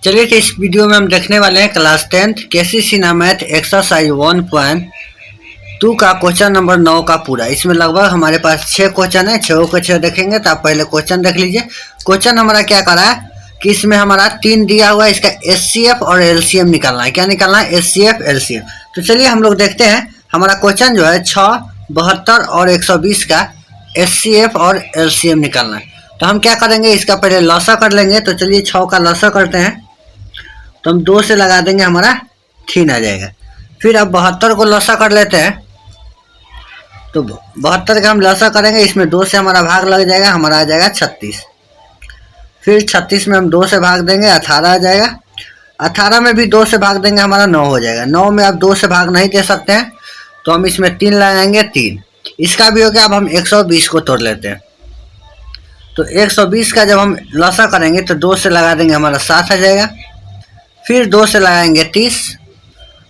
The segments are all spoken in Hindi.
चलिए तो इस वीडियो में हम देखने वाले हैं class 10th KCC math exercise 1.2 का क्वेश्चन नंबर 9 का पूरा। इसमें लगभग हमारे पास 6 क्वेश्चन है, 6 को 6 देखेंगे। तो आप पहले क्वेश्चन देख लीजिए। क्वेश्चन हमारा क्या करा है कि इसमें हमारा 3 दिया हुआ है, इसका एचसीएफ और एलसीएम निकालना है। क्या निकालना है? HCF LCM. तो चलिए हम लोग देखते हैं। हमारा क्वेश्चन जो है 6, 72 और 120 का एचसीएफ और एलसीएम निकालना है। तो हम क्या करेंगे, इसका पहले लॉसा कर लेंगे। तो चलिए 6 का लॉसा करते हैं। तो हम 2 से लगा देंगे, हमारा 3 आ जाएगा। फिर अब 72 को लॉसा कर लेते हैं। तो 72 का हम लॉसा करेंगे, इसमें 2 से हमारा भाग लग जाएगा, हमारा आ जाएगा 36। फिर 36 में हम 2 से भाग देंगे, 18 आ जाएगा। 18 में भी 2 से भाग देंगे, हमारा 9 हो जाएगा। 9 में आप 2 से भाग नहीं दे सकते हैं, तो हम इसमें 3 लगाएंगे, 3। इसका भी हो गया। अब हम 120 को तोड़ लेते हैं। तो 120 का जब हम लॉसा करेंगे तो 2 से लगा देंगे, हमारा 7 आ जाएगा। फिर 2 से लगाएंगे 30,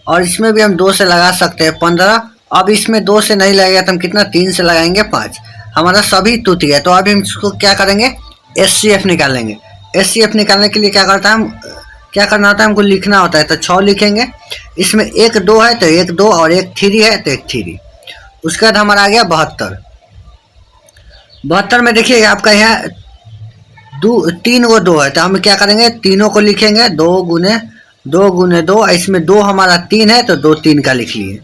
और इसमें भी हम 2 से लगा सकते हैं 15। अब इसमें 2 से नहीं लगेगा तो हम कितना, 3 से लगाएंगे 5। हमारा सभी टूट गया। तो अभी हम इसको क्या करेंगे, एचसीएफ निकालेंगे। एचसीएफ निकालने के लिए क्या करता है, हम क्या करना होता है, हमको लिखना होता है। तो 6 लिखेंगे, इसमें 1 2 है तो 1 2, और 1 3 है तो 1 3। उसके बाद हमारा आ गया 72। 72 में देखिए आपका यहाँ 3 को 2 है, तो हम क्या करेंगे, तीनों को लिखेंगे 2 गुने 2। इसमें 2 हमारा 3 है तो 2 3 का लिख लिए।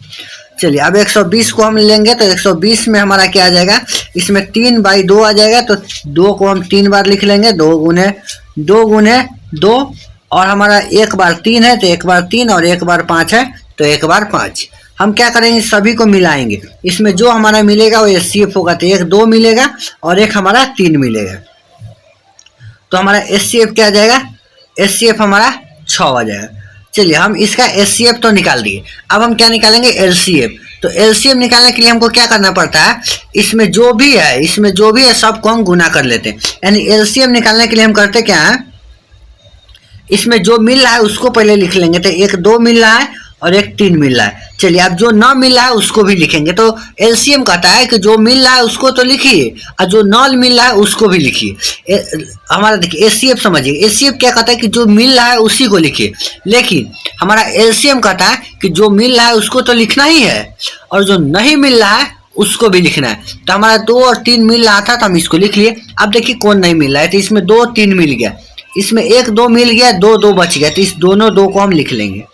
चलिए अब 120 को हम लेंगे। तो 120 में हमारा क्या आ जाएगा, इसमें 3/2 आ जाएगा। तो 2 को हम 3 बार लिख लेंगे, 2 गुने 2, और हमारा 1 बार 3 है तो 1 बार 3, और 1 बार 5 है तो 1 बार 5। हम क्या करेंगे, सभी को मिलाएंगे। इसमें जो हमारा मिलेगा वो एचसीएफ होगा। तो 1 2 मिलेगा और 1 हमारा 3 मिलेगा। तो हमारा एचसीएफ क्या आ जाएगा, एचसीएफ हमारा 6 आ जाएगा। चलिए हम इसका एचसीएफ तो निकाल दिए। अब हम क्या निकालेंगे, एलसीएफ। तो एलसीएफ निकालने के लिए हमको क्या करना पड़ता है, इसमें जो भी है सबको हम गुना कर लेते हैं। यानी एलसीएफ निकालने के लिए हम करते क्या है, इसमें जो मिल रहा है उसको पहले लिख लेंगे। तो 1 2 मिल रहा है और 1 3 मिल रहा है। चलिए अब जो न मिल रहा है उसको भी लिखेंगे। तो एलसीएम कहता है कि जो मिल रहा है उसको तो लिखिए, और जो न मिल रहा है उसको भी लिखिए। हमारा देखिए एचसीएफ समझिए, एचसीएफ क्या कहता है कि जो मिल रहा है उसी को लिखिए। लेकिन हमारा एलसीएम कहता है कि जो मिल रहा है उसको तो लिखना ही है, और जो नहीं मिल रहा है उसको भी लिखना है। तो हमारा 2 और 3 मिल रहा था तो हम इसको लिख लिए। अब देखिए कौन नहीं मिल रहा है, तो इसमें 2 3 मिल गया, इसमें 1 2 मिल गया, 2 2 बच गया। तो इस दोनों 2 को हम लिख लेंगे।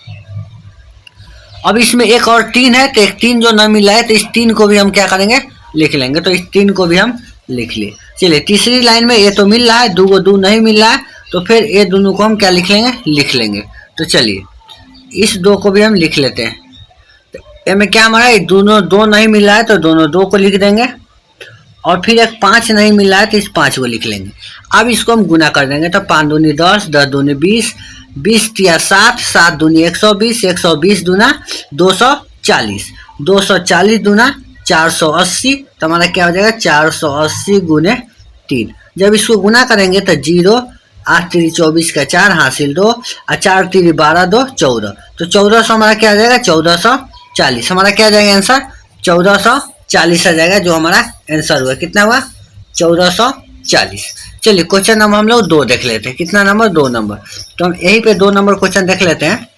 अब इसमें 1 और 3 है तो 1 3 जो न मिला है तो इस 3 को भी हम क्या करेंगे, लिख लेंगे। तो इस 3 को भी हम लिख लिए। चलिए तीसरी लाइन में ये तो मिल रहा है, 2 को 2 नहीं मिल रहा है, तो फिर ये दोनों को हम क्या लिख लेंगे, लिख लेंगे। तो चलिए इस 2 को भी हम लिख लेते हैं। तो में क्या हमारा दोनों 2 नहीं मिल रहा है तो दोनों 2 को लिख देंगे, और फिर 1 5 नहीं मिल रहा है तो इस 5 को लिख लेंगे। अब इसको हम गुना कर देंगे। तो 5 दूनी 10, 10 दूनी 20, 20 तिया 60, 7 दूनी 120, 120 दूना 240, 240 दूना 480। तो हमारा क्या हो जाएगा, 480 गुने 3। जब इसको गुना करेंगे तो 0, 8 3 24 का 4 हासिल 2, और 4 3 12 2 14। तो 1400 हमारा क्या आ जाएगा, 1440। हमारा क्या आ जाएगा आंसर, 1440 आ जाएगा। जो हमारा आंसर हुआ कितना हुआ, 1440। चलिए क्वेश्चन नंबर हम लोग 2 देख लेते हैं। कितना नंबर, 2 नंबर। तो हम यहीं पे 2 नंबर क्वेश्चन देख लेते हैं।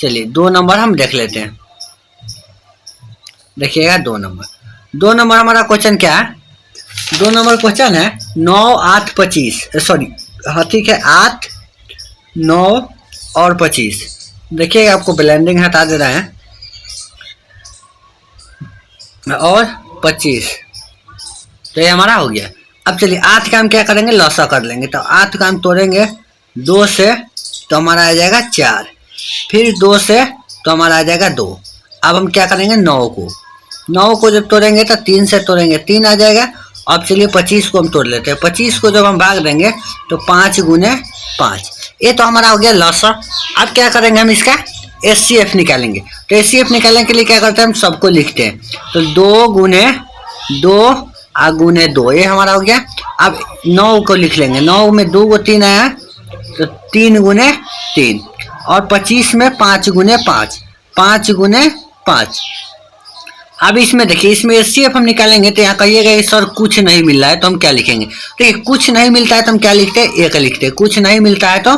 चलिए 2 नंबर हम देख लेते हैं। देखिएगा 2 नंबर हमारा क्वेश्चन क्या है, 2 नंबर क्वेश्चन है 9 8 25, सॉरी ठीक है 8 9 और 25। देखिएगा आपको ब्लेंडिंग हटा दे रहा है, और 25। तो ये हमारा हो गया। अब चलिए 8 का हम क्या करेंगे, लॉसा कर लेंगे। तो 8 का हम तोड़ेंगे 2 से, तो हमारा आ जाएगा 4। फिर 2 से तो हमारा आ जाएगा 2। अब हम क्या करेंगे, 9 को जब तोड़ेंगे तो 3 से तोड़ेंगे, 3 आ जाएगा। अब चलिए 25 को हम तोड़ लेते हैं। 25 को जब हम भाग देंगे तो 5 गुने 5। ये तो हमारा हो गया लॉसा। अब क्या करेंगे, हम इसका एचसीएफ निकालेंगे। तो एचसीएफ निकालने के लिए क्या करते हैं, हम सबको लिखते हैं। तो 2 गुने 2 गुने 2, ये हमारा हो गया। अब 9 को लिख लेंगे। 9 में 2 को 3 आया तो 3 गुने 3, और 25 में 5 गुने 5, 5 गुने 5। अब इसमें देखिए, इसमें एचसीएफ हम निकालेंगे तो यहाँ कहिएगा सर कुछ नहीं मिल रहा है, तो हम क्या लिखेंगे। देखिए कुछ नहीं मिलता है तो हम क्या लिखते हैं, 1 लिखते हैं। कुछ नहीं मिलता है तो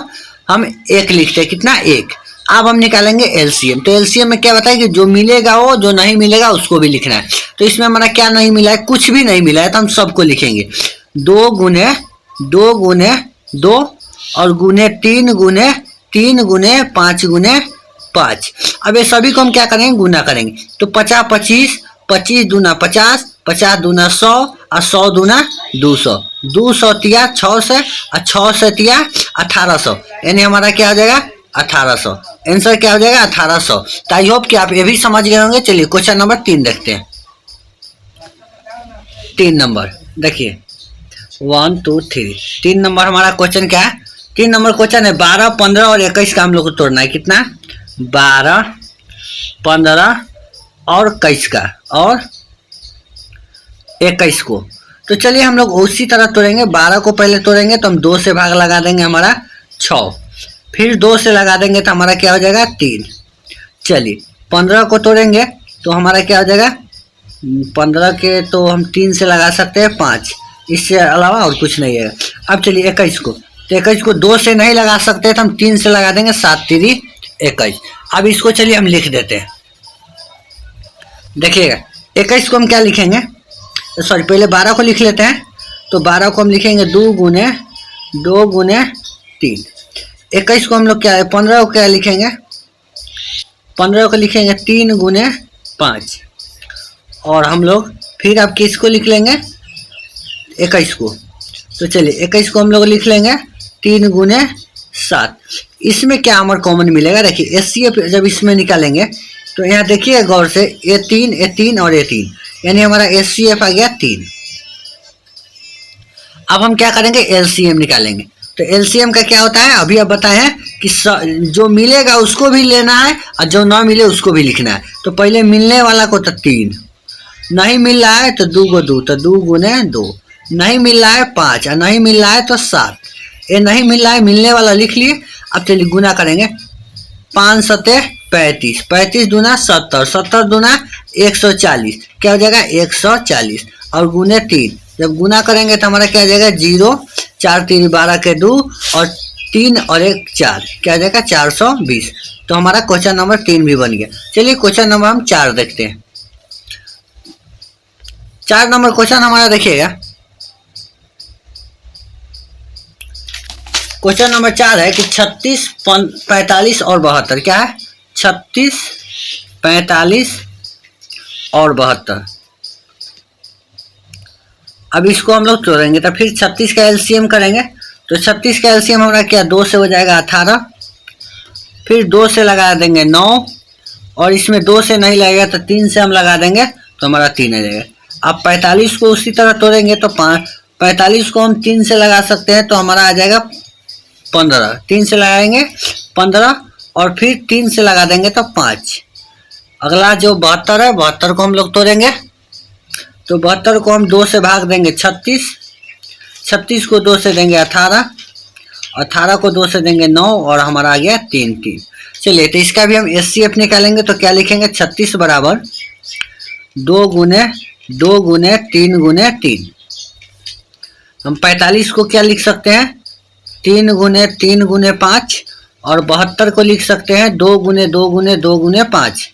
हम एक लिखते हैं, कितना, एक। अब हम निकालेंगे एलसीएम। तो एलसीएम में क्या बताया कि जो मिलेगा वो, जो नहीं मिलेगा उसको भी लिखना है। तो इसमें हमारा क्या नहीं मिला है, कुछ भी नहीं मिला है, तो हम सबको लिखेंगे। 2 गुने 2 गुने 2 और गुने 3 गुने 3 गुने 5 गुने 5। अब ये सभी को हम क्या करेंगे, गुना करेंगे। तो 50 25, 25 दूना 50, 50 दूना 100 और 100 दूना 200, 200 तिया 6 से और 6 से तिया 1800, यानी हमारा क्या हो जाएगा 1800। आंसर क्या हो जाएगा 1800। तो आई होप कि आप ये भी समझ गए होंगे। चलिए क्वेश्चन नंबर 3 देखते हैं। 3 नंबर देखिए, 1 2 3। 3 नंबर हमारा क्वेश्चन क्या है, 3 नंबर क्वेश्चन है 12 15 और 21 का हम लोग को तोड़ना है। कितना, 12 15 और 21 का और 21 को। तो चलिए हम लोग उसी तरह तोड़ेंगे। 12 को पहले तोड़ेंगे तो हम 2 से भाग लगा देंगे, हमारा 6। फिर 2 से लगा देंगे तो हमारा क्या हो जाएगा 3। चलिए 15 को तोड़ेंगे तो हमारा क्या हो जाएगा, 15 के तो हम 3 से लगा सकते हैं 5, इससे अलावा और कुछ नहीं है। अब चलिए 21 को, तो 21 को 2 से नहीं लगा सकते तो हम 3 से लगा देंगे, 7 3 21। अब इसको चलिए हम लिख देते हैं। देखिएगा 21 को हम क्या लिखेंगे, सॉरी पहले 12 को लिख लेते हैं। तो 12 को हम लिखेंगे 2 गुने 3। 21 को हम लोग क्या है, 15 को क्या लिखेंगे, 15 को लिखेंगे 3 गुने 5। और हम लोग फिर अब किसको लिख लेंगे, 21 को। तो चलिए 21 को हम लोग लिख लेंगे 3 गुने 7। इसमें क्या हमारा कॉमन मिलेगा, देखिए एचसीएफ जब इसमें निकालेंगे तो यहाँ देखिए गौर से, A3 और A3, यानी हमारा एचसीएफ आ गया 3। अब हम क्या करेंगे, एलसीएम निकालेंगे। तो एलसीएम का क्या होता है, अभी अब बताए हैं कि जो मिलेगा उसको भी लेना है और जो ना मिले उसको भी लिखना है। तो पहले मिलने वाला को तो 3, नहीं मिल रहा है तो 2 को 2, तो 2 गुने 2, नहीं मिल रहा है 5 और नहीं मिल रहा है तो 7। ये नहीं मिल रहा है, मिलने वाला लिख लिए। अब चलिए गुना करेंगे, 5 7 35, 35 दूना 70, 70 दूना 140, क्या हो जाएगा 140। और गुने 3, जब गुना करेंगे तो हमारा क्या हो जाएगा 0, 4 3 12 के 2 और 3 और 1 4, क्या हो जाएगा 420। तो हमारा क्वेश्चन नंबर 3 भी बन गया। चलिए क्वेश्चन नंबर हम 4 देखते हैं। 4 नंबर क्वेश्चन हमारा देखिएगा, क्वेश्चन नंबर 4 है कि 36 45 और 72, क्या है 36 45 और 72। अब इसको हम लोग तोड़ेंगे तो फिर 36 का एलसीएम करेंगे। तो 36 का एलसीएम हमारा क्या, 2 से हो जाएगा 18, फिर 2 से लगा देंगे 9 और इसमें 2 से नहीं लगेगा तो 3 से हम लगा देंगे तो हमारा 3 आ जाएगा। अब 45 को उसी तरह तोड़ेंगे तो 45 को हम 3 से लगा सकते हैं तो हमारा आ जाएगा 15, 3 से लगाएंगे 15 और फिर 3 से लगा देंगे तो 5। अगला जो 72 है, 72 को हम लोग तोड़ेंगे। तो 72 को हम 2 से भाग देंगे 36, 36 को 2 से देंगे 18, 18 को 2 से देंगे 9 और हमारा आ गया 3 3। चलिए तो इसका भी हम एचसीएफ निकालेंगे। तो क्या लिखेंगे, 36 बराबर 2 गुने 3 गुने 3। हम 45 को क्या लिख सकते हैं, 3 गुने 5 और 72 को लिख सकते हैं 2 गुने 5।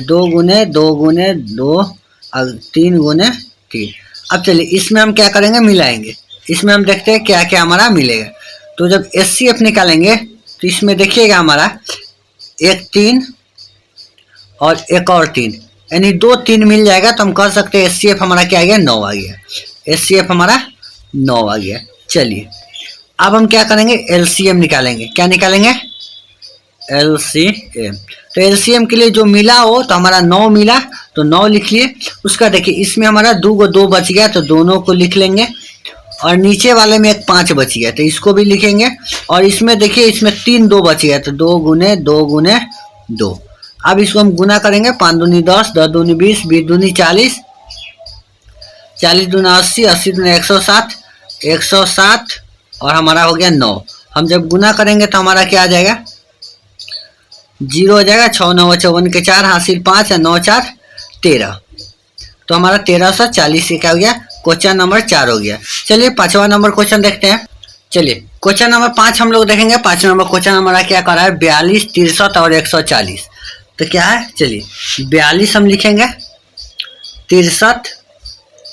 2 गुने 2 और 3 गुने 3। अब चलिए इसमें हम क्या करेंगे, मिलाएंगे। इसमें हम देखते हैं क्या क्या हमारा मिलेगा। तो जब एचसीएफ निकालेंगे तो इसमें देखिएगा हमारा एक 3 और एक और 3, यानी 2 3 मिल जाएगा। तो हम कह सकते हैं एचसीएफ हमारा क्या आ गया, 9 आ गया। एचसीएफ हमारा 9 आ गया। चलिए अब हम क्या करेंगे, एलसीएम निकालेंगे। क्या निकालेंगे, एलसीएम। तो एलसीएम के लिए जो मिला हो, तो हमारा 9 मिला तो 9 लिख लिए। उसका देखिए इसमें हमारा 2 को 2 बच गया तो दोनों को लिख लेंगे। और नीचे वाले में एक 5 बच गया तो इसको भी लिखेंगे। और इसमें देखिए इसमें 3 2 बच गया तो 2 गुने 2। अब इसको हम गुना करेंगे, 5 दूनी 10, 10 दूनी 20, 20 दूनी 40, 40 दूना 80, 80 दूना 160, 160 और हमारा हो गया 9। हम जब गुना करेंगे तो हमारा क्या आ जाएगा, 0 हो जाएगा। 6 9 54 के 4, हासिल 5 है, 9 4 13। तो हमारा 1340 से क्या हो गया, क्वेश्चन नंबर 4 हो गया। चलिए 5वां नंबर क्वेश्चन देखते हैं। चलिए क्वेश्चन नंबर 5 हम लोग देखेंगे। 5 नंबर क्वेश्चन हमारा क्या कर रहा है, 42, 63 और 140। तो क्या है, चलिए 42 हम लिखेंगे, 63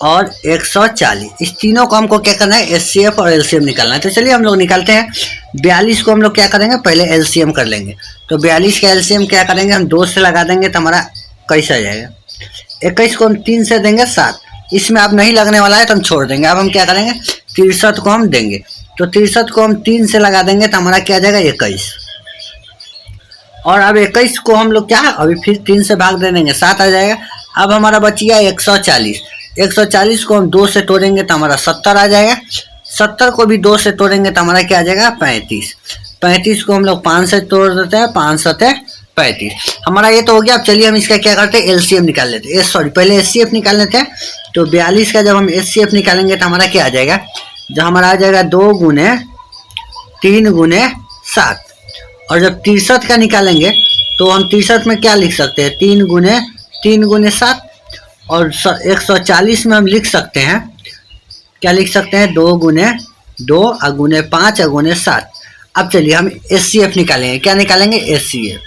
और 140, इस तीनों को हमको क्या करना है, एचसीएफ और एलसीएम निकालना है। तो चलिए हम लोग निकालते हैं। 42 को हम लोग क्या करेंगे, पहले एलसीएम कर लेंगे। तो 42 का एलसीएम क्या करेंगे, हम 2 से लगा देंगे तो हमारा 21 आ जाएगा। 21 को हम 3 से देंगे 7, इसमें अब नहीं लगने वाला है तो हम छोड़ देंगे। अब हम क्या करेंगे, 63 को हम देंगे, तो 63 को हम 3 से लगा देंगे तो हमारा क्या आ जाएगा, 21। और अब 21 को हम लोग क्या है, अभी फिर 3 से भाग दे देंगे, 7 आ जाएगा। अब हमारा बच गया 140। 140 को हम 2 से तोड़ेंगे तो हमारा 70 आ जाएगा। 70 को भी 2 से तोड़ेंगे तो हमारा क्या आ जाएगा, 35। 35 को हम लोग 5 से तोड़ देते हैं, 5 7 35। हमारा ये तो हो गया। अब चलिए हम इसका क्या करते हैं, एलसीएम निकाल लेते हैं, सॉरी पहले एचसीएफ निकाल लेते हैं। तो 42 का जब हम एचसीएफ निकालेंगे तो हमारा क्या आ जाएगा, जो हमारा आ जाएगा 2 गुने 3 गुने 7। और जब 63 का निकालेंगे तो हम 63 में क्या लिख सकते हैं, 3 गुने 7। और 140 में हम लिख सकते हैं, क्या लिख सकते हैं, 2 गुने 2 गुने 5 गुने 7। अब चलिए हम एचसीएफ निकालेंगे। क्या निकालेंगे, एचसीएफ।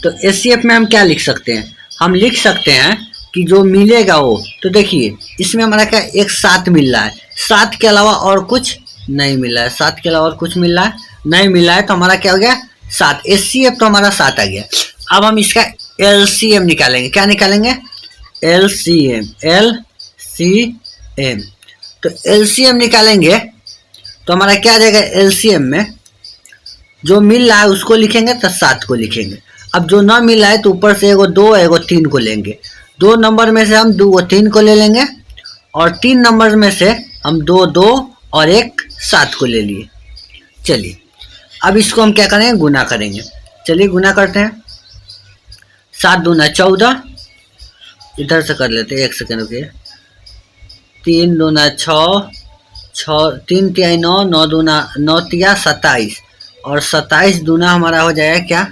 तो एचसीएफ में हम क्या लिख सकते हैं, हम लिख सकते हैं कि जो मिलेगा वो, तो देखिए इसमें हमारा क्या, एक 7 मिल रहा है, 7 के अलावा और कुछ नहीं मिल रहा है, 7 के अलावा और कुछ मिल रहा है नहीं मिल रहा है, तो हमारा क्या हो गया, 7। एचसीएफ तो हमारा 7 आ गया। अब हम इसका एलसीएम निकालेंगे। क्या निकालेंगे, एलसीएम। एलसीएम, तो एलसीएम निकालेंगे तो हमारा क्या आ जाएगा, एलसीएम में जो मिल रहा है उसको लिखेंगे तो 7 को लिखेंगे। अब जो ना मिल रहा है तो ऊपर से एगो 2 एगो 3 को लेंगे। 2 नंबर में से हम 2 को 3 को ले लेंगे, और 3 नंबर में से हम 2 2 और 1 7 को ले लिए। चलिए अब इसको हम क्या करेंगे, गुना करेंगे। चलिए गुना करते हैं। 7 दूना 14, इधर से कर लेते हैं, 1 सेकेंड रुकिए। 3 दूना 6, 3 तिहाई 9, 9 दूना 9 तिया 27, और 27 दूना हमारा हो जाएगा क्या,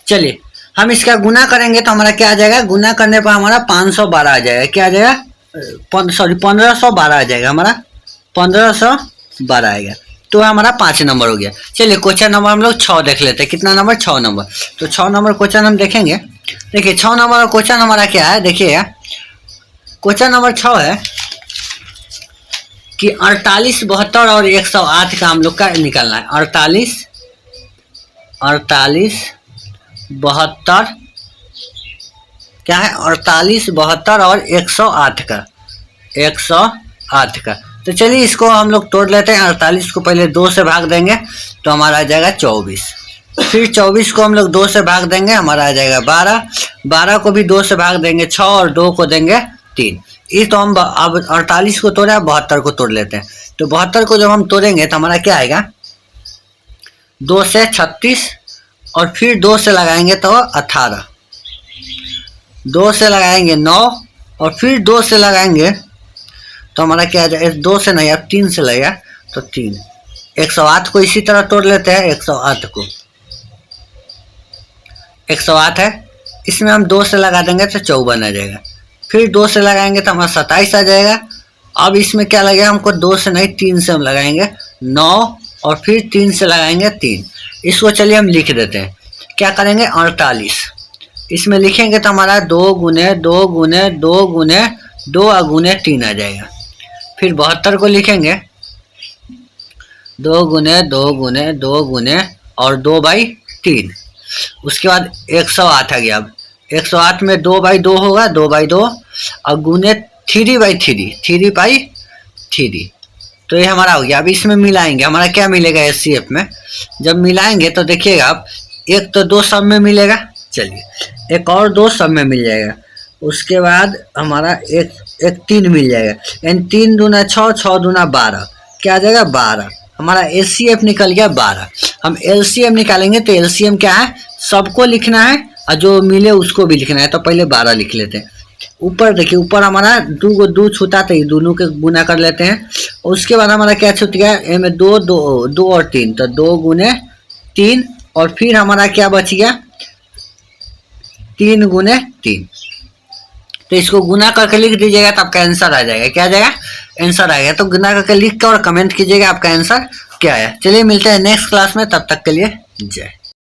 चलिए हम इसका गुना करेंगे तो हमारा क्या आ जाएगा, गुना करने पर हमारा 512 आ जाएगा। क्या आ जाएगा, 1512 आ जाएगा, हमारा 1512 आएगा। तो हमारा 5 नंबर हो गया। चलिए क्वेश्चन नंबर हम लोग 6 देख लेते हैं। कितना नंबर, 6 नंबर। तो 6 नंबर क्वेश्चन हम देखेंगे। देखिए 6 नंबर क्वेश्चन हमारा क्या है, देखिए क्वेश्चन नंबर 6 है कि 48, 72 और 108 का हम लोग का निकालना है। 48, 72 क्या है, 48, 72 और 108 का, 108 का। तो चलिए इसको हम लोग तोड़ लेते हैं। 48 को पहले 2 से भाग देंगे तो हमारा आ जाएगा 24। फिर 24 को हम लोग 2 से भाग देंगे, हमारा आ जाएगा 12। 12 को भी 2 से भाग देंगे 6, और 2 को देंगे 3। ये तो हम अब 48 को तोड़े, 72 को तोड़ लेते हैं। तो 72 को जब हम तोड़ेंगे तो हमारा क्या आएगा, 2 से 36, और फिर 2 से लगाएंगे तो 18, 2 से लगाएंगे 9, और फिर 2 से लगाएंगे तो हमारा क्या आ जाएगा, 2 से नहीं अब 3 से लगेगा तो 3। 108 को इसी तरह तोड़ लेते हैं। 108 को, 108 है, इसमें हम 2 से लगा देंगे तो 54 आ जाएगा। फिर 2 से लगाएंगे तो हमारा 27 आ जाएगा। अब इसमें क्या लगेगा हमको, 2 से नहीं 3 से हम लगाएंगे 9, और फिर 3 से लगाएंगे 3। इसको चलिए हम लिख देते हैं। क्या करेंगे, 48 इसमें लिखेंगे तो हमारा 2 गुने 2 गुने 2 गुने 2 गुने 3 आ जाएगा। फिर 72 को लिखेंगे 2 गुने 2 गुने 2 गुने और 2/3। उसके बाद 108 आ गया। अब 108 में 2/2 होगा, 2/2, और गुने 3/3, 3/3। तो ये हमारा हो गया। अब इसमें मिलाएंगे, हमारा क्या मिलेगा एचसीएफ में, जब मिलाएंगे तो देखिएगा आप, एक तो 2 सब में मिलेगा, चलिए एक और 2 सब में मिल जाएगा। उसके बाद हमारा एक 3 मिल जाएगा, यानी 3 दूना 6, 6 दूना 12, क्या आ जाएगा 12। हमारा एचसीएफ निकल गया 12। हम एलसीएम निकालेंगे तो एलसीएम क्या है, सबको लिखना है और जो मिले उसको भी लिखना है। तो पहले 12 लिख लेते हैं। ऊपर देखिए, ऊपर हमारा 2 को 2 छूटा तो दोनों के गुना कर लेते हैं। उसके बाद हमारा क्या छूट गया, इनमें 2 2 और 3, तो 2 गुने 3, और फिर हमारा क्या बच गया, 3 गुने 3। तो इसको गुना करके लिख दीजिएगा तो आपका आंसर आ जाएगा। क्या आ जाएगा, आंसर आ गया। तो गुना करके लिख के और कमेंट कीजिएगा आपका आंसर क्या है। चलिए मिलते हैं नेक्स्ट क्लास में, तब तक के लिए जय।